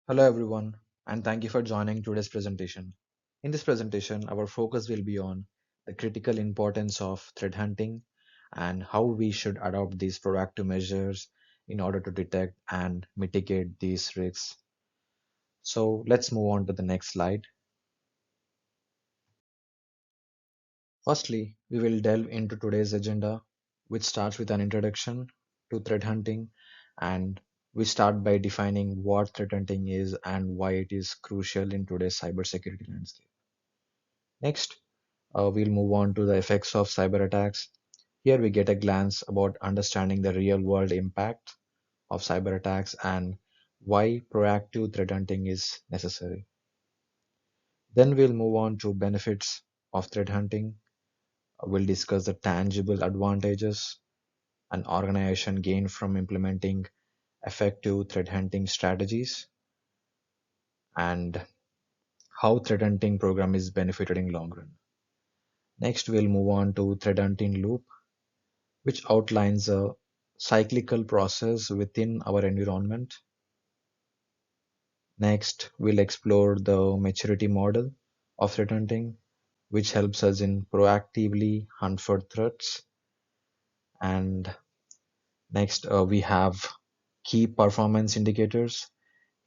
Hello everyone, and thank you for joining today's presentation. In this presentation, our focus will be on the critical importance of threat hunting and how we should adopt these proactive measures in order to detect and mitigate these risks. So let's move on to the next slide. Firstly, we will delve into today's agenda, which starts with an introduction to threat hunting, and we start by defining what threat hunting is and why it is crucial in today's cybersecurity landscape. Next, we'll move on to the effects of cyber attacks. Here we get a glance about understanding the real world impact of cyber attacks and why proactive threat hunting is necessary. Then we'll move on to benefits of threat hunting. We'll discuss the tangible advantages an organization gain from implementing effective threat hunting strategies and how threat hunting program is benefited in long run. Next, we'll move on to threat hunting loop, which outlines a cyclical process within our environment. Next, we'll explore the maturity model of threat hunting, which helps us in proactively hunt for threats. And next, we have key performance indicators.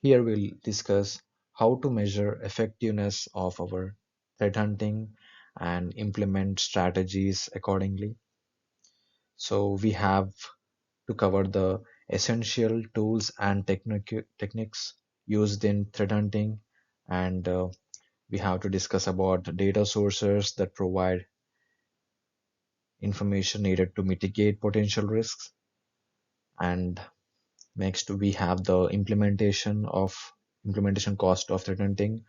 Here we'll discuss how to measure effectiveness of our threat hunting and implement strategies accordingly. So we have to cover the essential tools and techniques used in threat hunting, and we have to discuss about data sources that provide information needed to mitigate potential risks. And next, we have the implementation cost of threat hunting.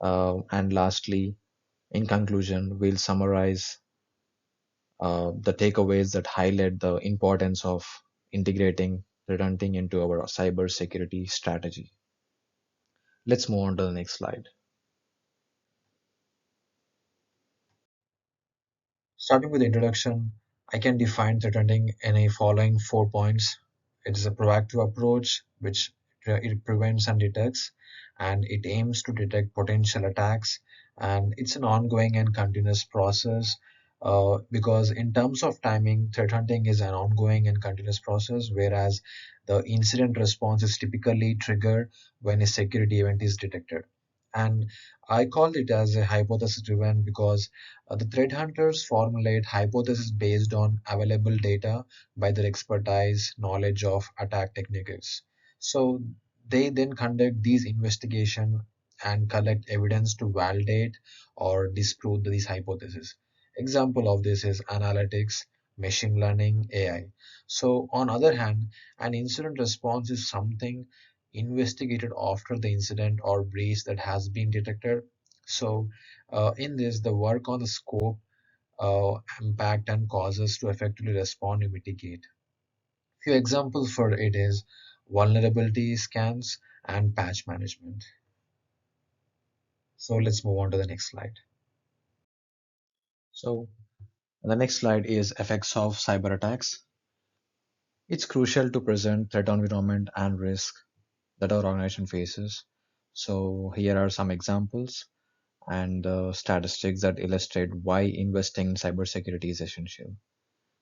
And lastly, in conclusion, we'll summarize the takeaways that highlight the importance of integrating threat hunting into our cybersecurity strategy. Let's move on to the next slide. Starting with the introduction, I can define threat hunting in a following 4 points. It is a proactive approach which it prevents and detects, and it aims to detect potential attacks, and it's an ongoing and continuous process. Because in terms of timing, threat hunting is an ongoing and continuous process, whereas the incident response is typically triggered when a security event is detected. And I call it as a hypothesis driven because the threat hunters formulate hypotheses based on available data by their expertise, knowledge of attack techniques. So they then conduct these investigation and collect evidence to validate or disprove these hypotheses. Example of this is analytics, machine learning, AI. So on other hand, an incident response is something investigated after the incident or breach that has been detected. So in this, the work on the scope, impact, and causes to effectively respond and mitigate. Few examples for it is vulnerability scans and patch management. So let's move on to the next slide. So the next slide is effects of cyber attacks. It's crucial to present threat environment and risk that our organization faces. So here are some examples and statistics that illustrate why investing in cybersecurity is essential.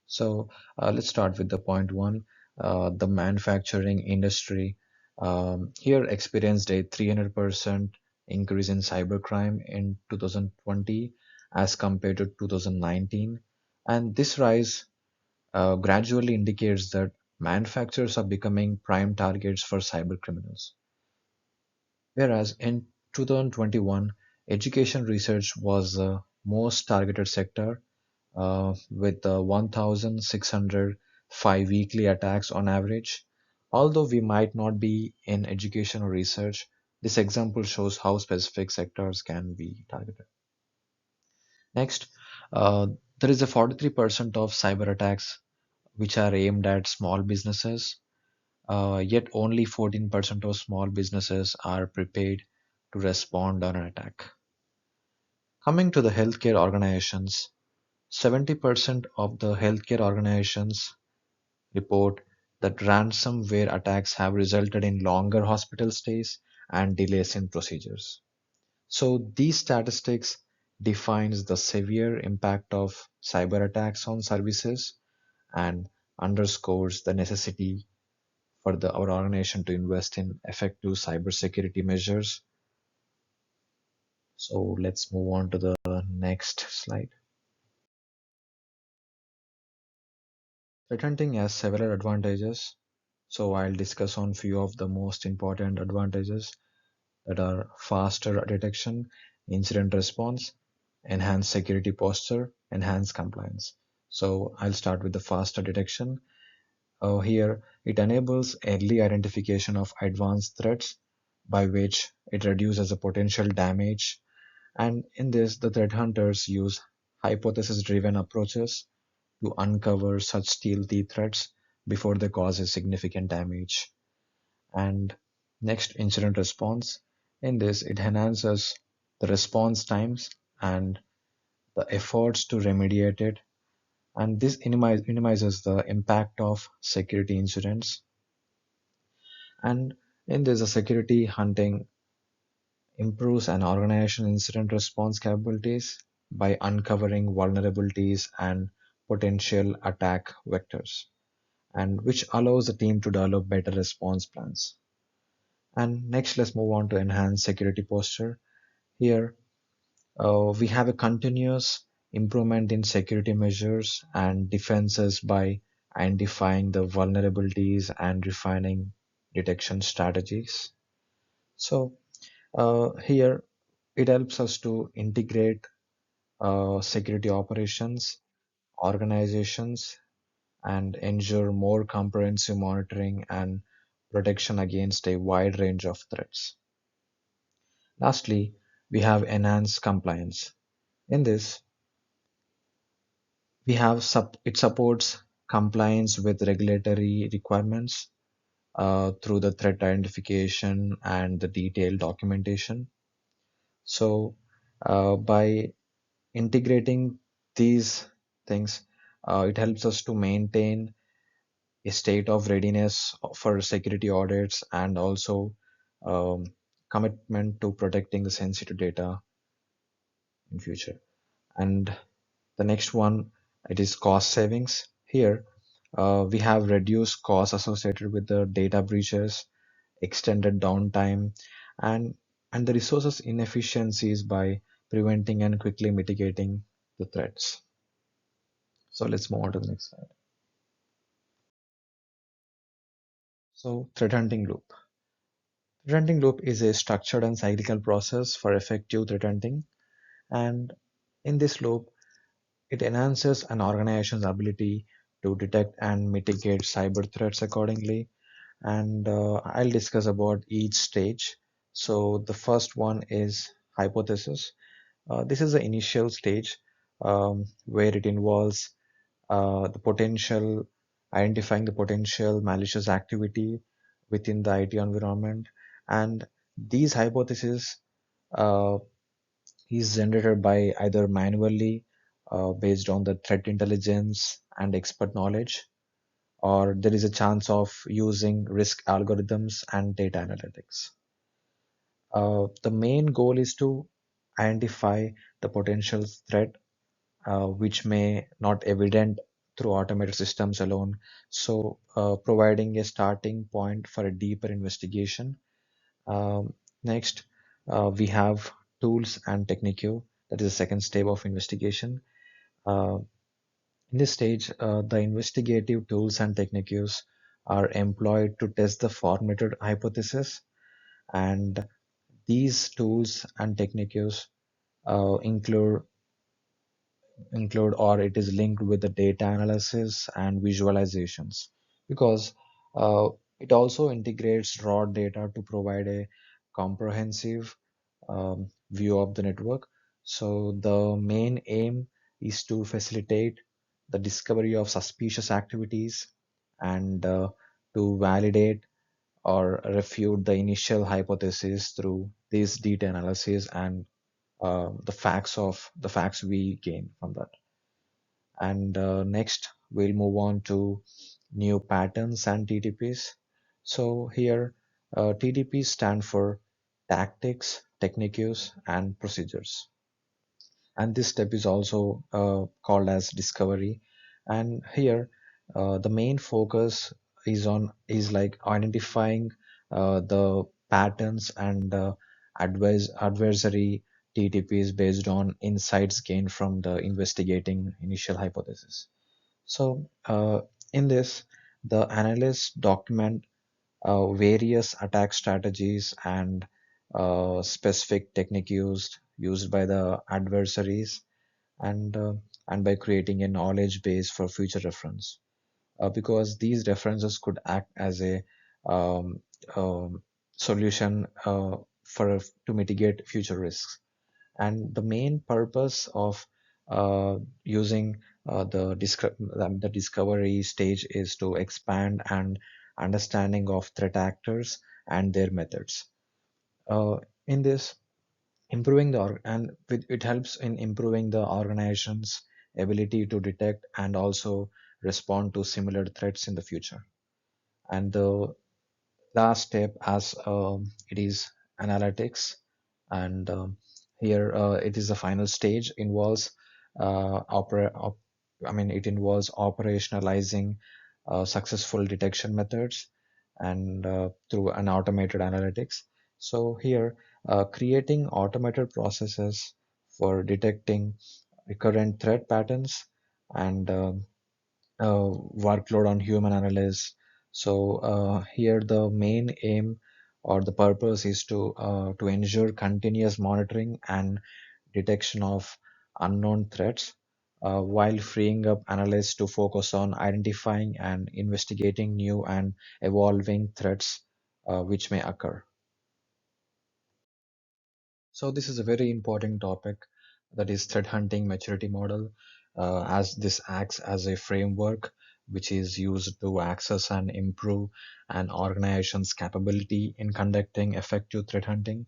So let's start with the point one. The manufacturing industry here experienced a 300% increase in cybercrime in 2020 as compared to 2019. And this rise gradually indicates that manufacturers are becoming prime targets for cyber criminals. Whereas in 2021, education research was the most targeted sector with 1,605 weekly attacks on average. Although we might not be in education or research, this example shows how specific sectors can be targeted. Next, there is a 43% of cyber attacks which are aimed at small businesses, yet only 14% of small businesses are prepared to respond on an attack. Coming to the healthcare organizations, 70% of the healthcare organizations report that ransomware attacks have resulted in longer hospital stays and delays in procedures. So these statistics defines the severe impact of cyber attacks on services and underscores the necessity for our organization to invest in effective cybersecurity measures. So let's move on to the next slide. Threat hunting has several advantages. So I'll discuss on few of the most important advantages that are faster detection, incident response, enhanced security posture, enhanced compliance. So I'll start with the faster detection. Here, it enables early identification of advanced threats by which it reduces the potential damage. And in this, the threat hunters use hypothesis-driven approaches to uncover such stealthy threats before they cause a significant damage. And next, incident response. In this, it enhances the response times and the efforts to remediate it, and this minimizes the impact of security incidents. And in this, the security hunting improves an organization incident response capabilities by uncovering vulnerabilities and potential attack vectors, and which allows the team to develop better response plans. And next, let's move on to enhance security posture. Here, we have a continuous improvement in security measures and defenses by identifying the vulnerabilities and refining detection strategies. So here it helps us to integrate security operations, organizations, and ensure more comprehensive monitoring and protection against a wide range of threats. Lastly, we have enhanced compliance. In this, it supports compliance with regulatory requirements through the threat identification and the detailed documentation. So, by integrating these things, it helps us to maintain a state of readiness for security audits and also um, commitment to protecting the sensitive data in future. And the next one, it is cost savings. Here, we have reduced costs associated with the data breaches, extended downtime, and the resources inefficiencies by preventing and quickly mitigating the threats. So let's move on to the next slide. So threat hunting loop. Threat hunting loop is a structured and cyclical process for effective threat hunting. And in this loop, it enhances an organization's ability to detect and mitigate cyber threats accordingly. And I'll discuss about each stage. So the first one is hypothesis. This is the initial stage where it involves the potential identifying the potential malicious activity within the IT environment, and these hypotheses uh, is generated by either manually based on the threat intelligence and expert knowledge, or there is a chance of using risk algorithms and data analytics. The main goal is to identify the potential threat which may not evident through automated systems alone. So providing a starting point for a deeper investigation. Next, we have tools and technique. That is the second step of investigation. Uh, in this stage, the investigative tools and techniques are employed to test the formulated hypothesis, and these tools and techniques include or it is linked with the data analysis and visualizations, because uh, it also integrates raw data to provide a comprehensive view of the network. So the main aim is to facilitate the discovery of suspicious activities and to validate or refute the initial hypothesis through this data analysis and the facts we gain from that. And next, we'll move on to new patterns and TTPs. So here, TTPs stand for tactics, techniques, and procedures. And this step is also called as discovery. And here, the main focus is like identifying the patterns and adversary TTPs based on insights gained from the investigating initial hypothesis. So in this, the analysts document various attack strategies and specific technique used by the adversaries, and by creating a knowledge base for future reference, because these references could act as a um, um, solution to mitigate future risks. And the main purpose of using the discovery stage is to expand and understanding of threat actors and their methods. In this, improving it helps in improving the organization's ability to detect and also respond to similar threats in the future. And the last step, as it is analytics, and here it is the final stage, involves it involves operationalizing successful detection methods and through an automated analytics. So here, creating automated processes for detecting recurrent threat patterns and workload on human analysts. So here the main aim or the purpose is to ensure continuous monitoring and detection of unknown threats, while freeing up analysts to focus on identifying and investigating new and evolving threats which may occur. So this is a very important topic, that is threat hunting maturity model, as this acts as a framework which is used to access and improve an organization's capability in conducting effective threat hunting.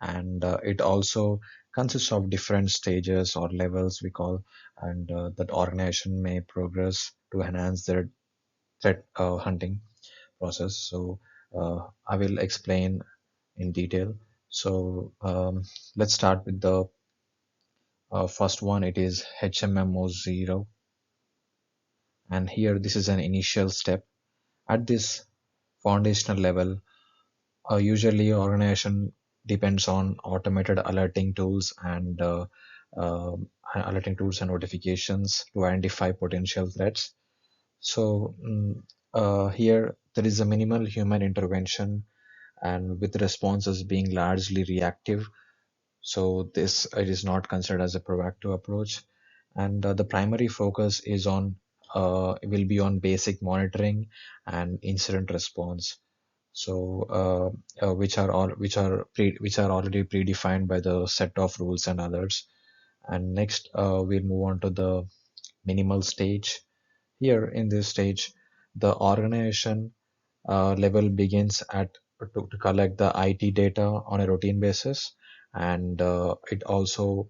And it also consists of different stages or levels we call, and that organization may progress to enhance their threat hunting process. So I will explain in detail. So let's start with the first one. It is HMMO0, and here this is an initial step. At this foundational level, usually organization depends on automated uh, alerting tools and notifications to identify potential threats. So here there is a minimal human intervention, and with responses being largely reactive. So this it is not considered as a proactive approach, and the primary focus is on will be on basic monitoring and incident response. So which are already predefined by the set of rules and others. And next, we'll move on to the minimal stage. Here in this stage, the organization level begins to collect the IT data on a routine basis, and it also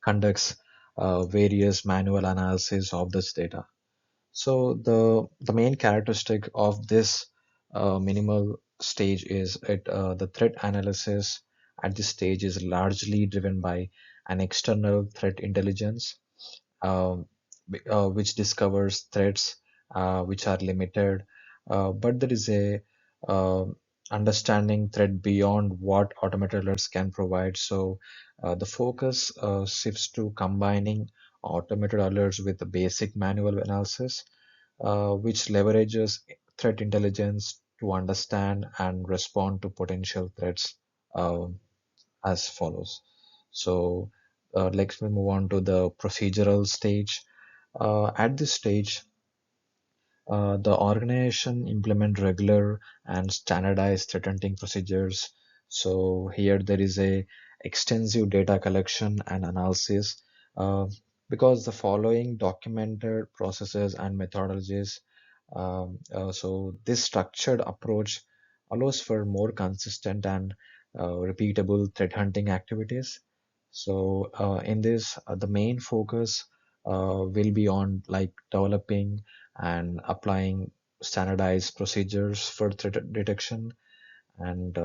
conducts various manual analysis of this data. So the main characteristic of this minimal stage is the threat analysis at this stage is largely driven by an external threat intelligence, um, which discovers threats which are limited, but there is a understanding threat beyond what automated alerts can provide. So the focus shifts to combining automated alerts with the basic manual analysis, which leverages threat intelligence to understand and respond to potential threats um, as follows. So let's move on to the procedural stage. At this stage, the organization implement regular and standardized threat hunting procedures. So here there is a extensive data collection and analysis, uh, because the following documented processes and methodologies. So this structured approach allows for more consistent and repeatable threat hunting activities. So in this, the main focus will be on like developing and applying standardized procedures for threat detection, and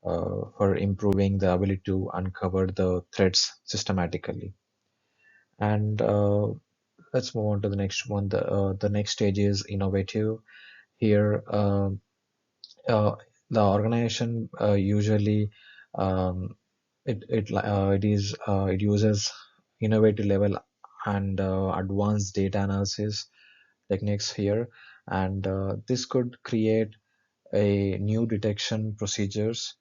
for improving the ability to uncover the threats systematically. And let's move on to the next one. The next stage is innovative. Here, uh, the organization usually um, it uses innovative level and advanced data analysis techniques here, and this could create a new detection procedures.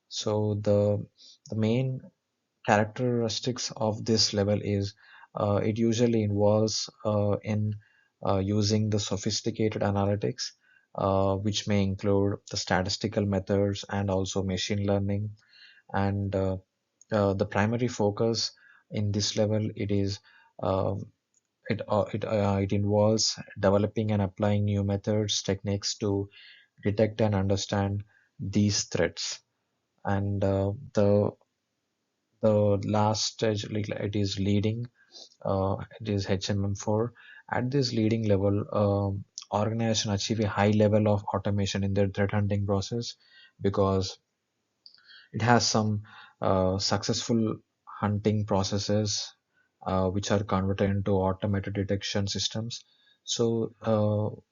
So the main characteristics of this level is it usually involves in using the sophisticated analytics, which may include the statistical methods and also machine learning. And the primary focus in this level uh, it involves developing and applying new methods, techniques to detect and understand these threats. And the last stage, like, it is leading. It is HMM4. At this leading level, organization achieve a high level of automation in their threat hunting process because it has some successful hunting processes which are converted into automated detection systems. So,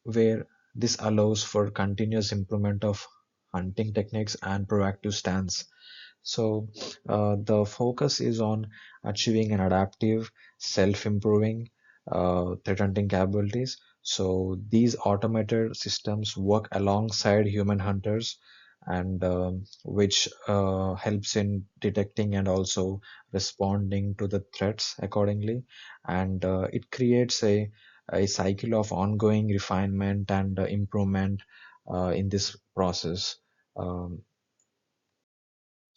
where this allows for continuous improvement of hunting techniques and proactive stance. So, the focus is on achieving an adaptive, self-improving threat hunting capabilities. So, these automated systems work alongside human hunters, and which helps in detecting and also responding to the threats accordingly. And it creates a cycle of ongoing refinement and improvement in this process. Um,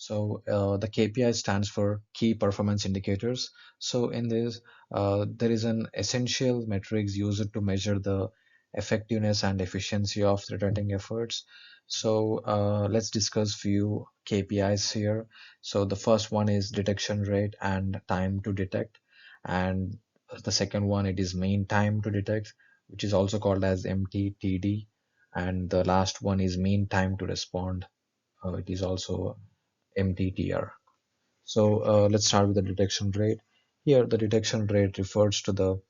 the KPI stands for key performance indicators. So in this, there is an essential metrics used to measure the effectiveness and efficiency of threat hunting efforts. So let's discuss few KPIs here. So the first one is detection rate and time to detect, and the second one, it is mean time to detect, which is also called as MTTD, and the last one is mean time to respond. It is also MTTR. So let's start with the detection rate. Here, the detection rate refers to the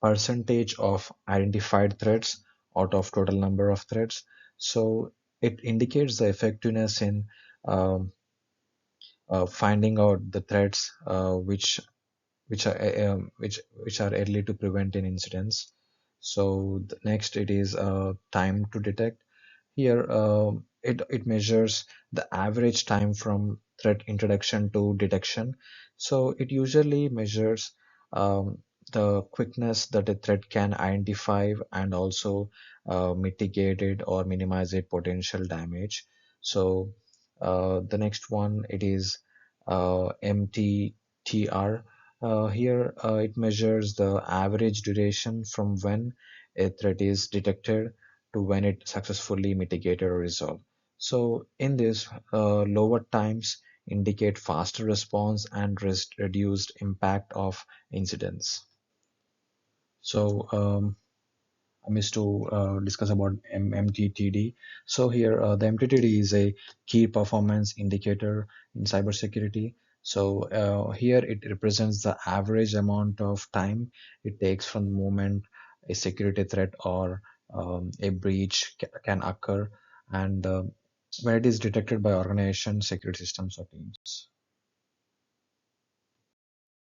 percentage of identified threats out of total number of threats. So it indicates the effectiveness in um, finding out the threats which are early to prevent in incidents. So the next, it is time to detect. Here, it measures the average time from threat introduction to detection. So it usually measures um, the quickness that a threat can identify and also mitigate it or minimize it potential damage. So the next one, it is MTTR. Here, it measures the average duration from when a threat is detected to when it successfully mitigated or resolved. So in this, lower times indicate faster response and reduced impact of incidents. So I missed to discuss about MTTD. So here, the MTTD is a key performance indicator in cybersecurity. So here it represents the average amount of time it takes from the moment a security threat or a breach can occur, and when it is detected by organizations, security systems, or teams.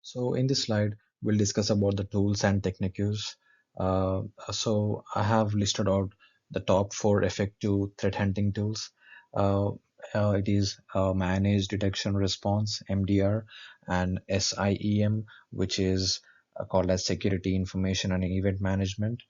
So in this slide, we'll discuss about the tools and techniques. So I have listed out the top four effective threat hunting tools. Uh, it is Managed Detection Response (MDR) and SIEM, which is called as Security Information and Event Management.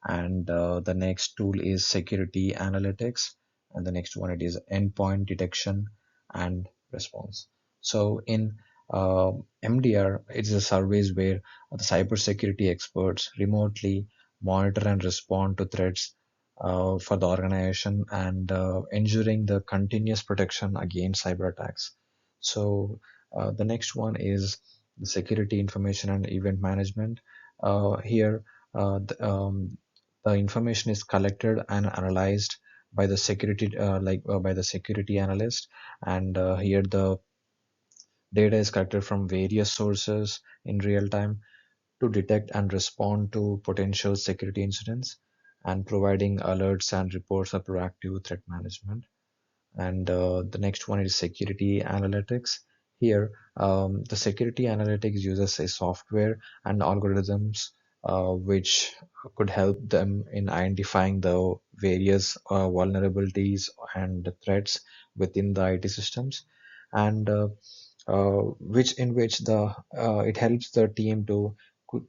And the next tool is Security Analytics, and the next one, it is Endpoint Detection and Response. So in uh, MDR is a service where the cybersecurity experts remotely monitor and respond to threats for the organization, and ensuring the continuous protection against cyber attacks. So the next one is the security information and event management. Here, the information is collected and analyzed by the security by the security analyst, and here the data is collected from various sources in real time to detect and respond to potential security incidents, and providing alerts and reports of proactive threat management. And the next one is security analytics. Here, the security analytics uses a software and algorithms which could help them in identifying the various vulnerabilities and threats within the IT systems, and which the it helps the team to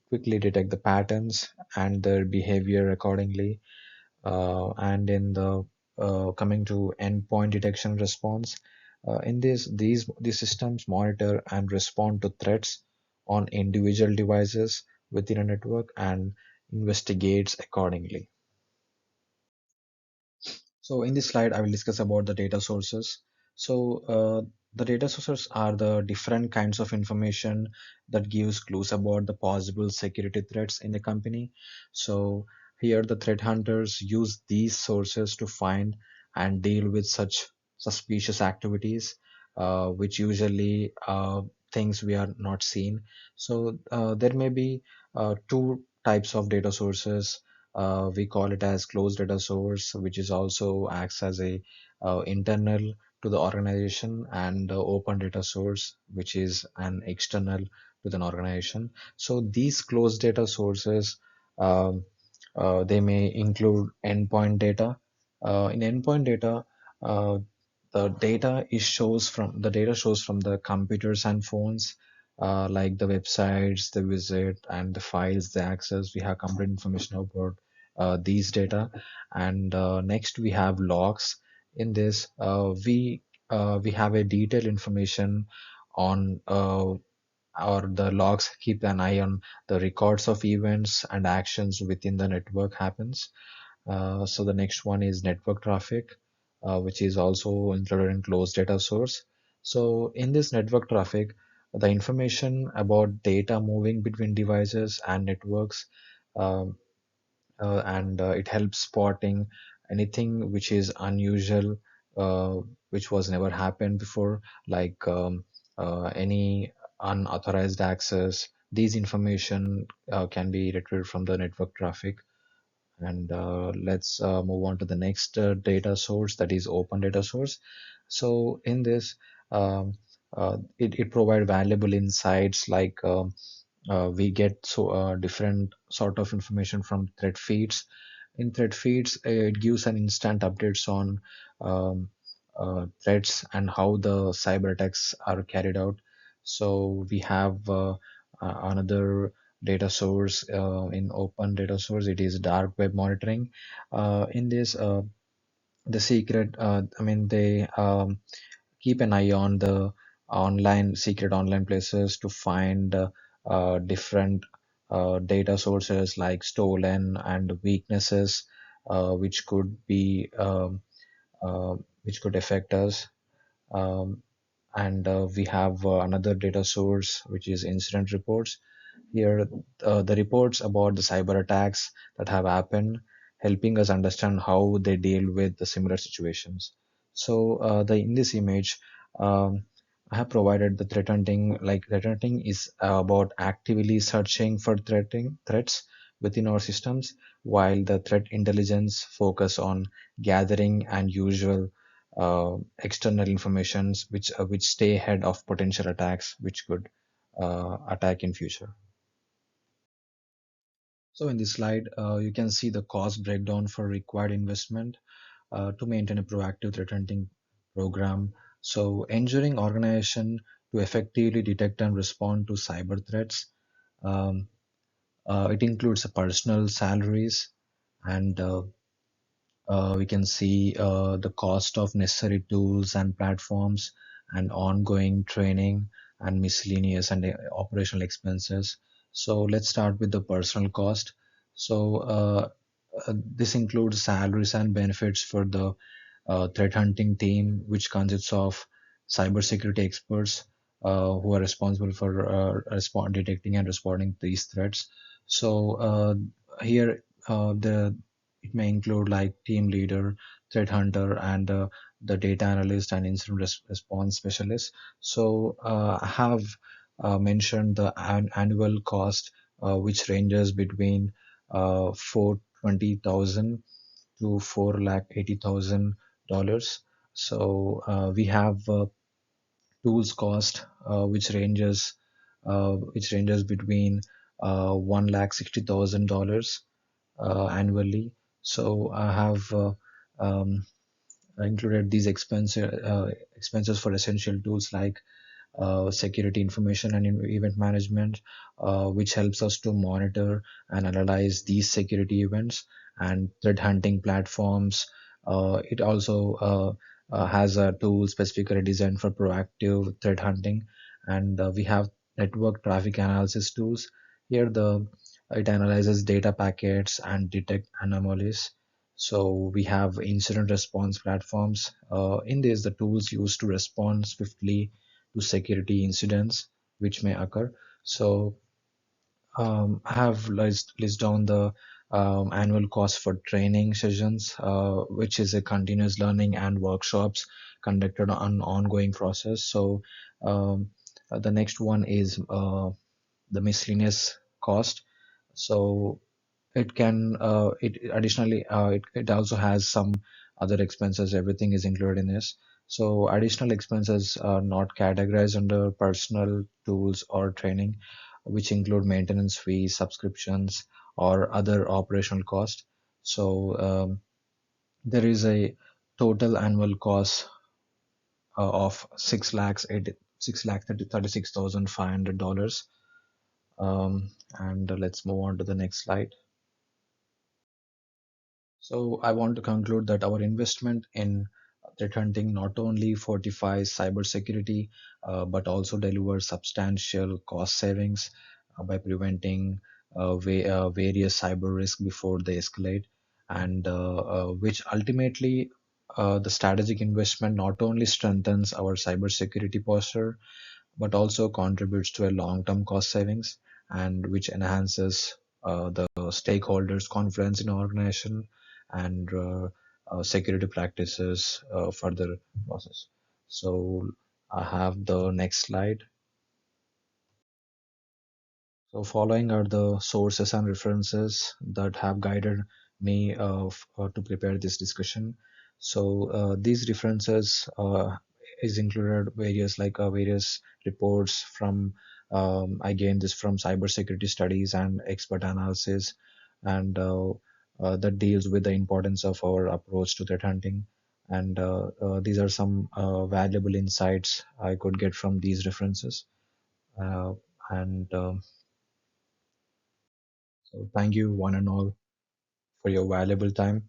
quickly detect the patterns and their behavior accordingly. And in the coming to endpoint detection response, in these systems monitor and respond to threats on individual devices within a network and investigates accordingly. So in this slide, I will discuss about the data sources. So the data sources are the different kinds of information that gives clues about the possible security threats in the company. So here the threat hunters use these sources to find and deal with such suspicious activities, which usually things we are not seen. So there may be two types of data sources. We call it as closed data source, which is also acts as a internal to the organization, and open data source, which is an external to the organization. So these closed data sources, um, they may include endpoint data. In endpoint data, uh, the data shows from the computers and phones, like the websites they visit and the files they access. We have complete information about these data. And next we have logs. In this, we have a detailed information on or the logs keep an eye on the records of events and actions within the network happens. So the next one is network traffic, which is also included in closed data source. So in this network traffic, the information about data moving between devices and networks, um, and it helps spotting anything which is unusual, uh, which was never happened before, like any unauthorized access. These information can be retrieved from the network traffic. And let's move on to the next data source, that is open data source. So in this, it provides valuable insights, like we get different sort of information from thread feeds. In thread feeds, it gives an instant updates on um, threats and how the cyber attacks are carried out. So we have another data source in open data source. It is dark web monitoring. In this, the secret, I mean, they keep an eye on the secret online places to find different data sources like stolen and weaknesses, which could be which could affect us. um, and we have another data source, which is incident reports. Here, the reports about the cyber attacks that have happened, helping us understand how they deal with the similar situations. So, in this image, um, I have provided the threat hunting. Like threat hunting is about actively searching for threats within our systems, while the threat intelligence focus on gathering and usual external informations which stay ahead of potential attacks which could attack in future. So in this slide, you can see the cost breakdown for required investment to maintain a proactive threat hunting program. So ensuring organization to effectively detect and respond to cyber threats. Um, it includes personal salaries, and we can see the cost of necessary tools and platforms, and ongoing training, and miscellaneous and operational expenses. So let's start with the personal cost. So this includes salaries and benefits for the threat hunting team, which consists of cybersecurity experts who are responsible for detecting and responding to these threats. So here, the it may include like team leader, threat hunter, and the data analyst and incident response specialist. So I have mentioned the annual cost, which ranges between 420,000 to 4,80,000 dollars. So we have tools cost, which ranges between 1,60,000 dollars annually. So I have included these expenses for essential tools like security information and event management, which helps us to monitor and analyze these security events, and threat hunting platforms. It also has a tool specifically designed for proactive threat hunting, and we have network traffic analysis tools. Here, the it analyzes data packets and detect anomalies. So we have incident response platforms. In this, the tools used to respond swiftly to security incidents which may occur. So I have list down the annual cost for training sessions, which is a continuous learning and workshops conducted on ongoing process. So the next one is the miscellaneous cost. So it additionally it also has some other expenses. Everything is included in this. So additional expenses are not categorized under personal tools or training, which include maintenance fees, subscriptions, or other operational costs. So there is a total annual cost of 6,36,500 dollars. And let's move on to the next slide. So I want to conclude that our investment in threat hunting not only fortifies cybersecurity, but also delivers substantial cost savings by preventing various cyber risks before they escalate, and which ultimately the strategic investment not only strengthens our cybersecurity posture, but also contributes to a long-term cost savings, and which enhances the stakeholders' confidence in organization and security practices further process. So I have the next slide. So following are the sources and references that have guided me to prepare this discussion. So these references is included various reports from I gained this from cybersecurity studies and expert analysis, and that deals with the importance of our approach to threat hunting. And these are some valuable insights I could get from these references. And So thank you one and all for your valuable time.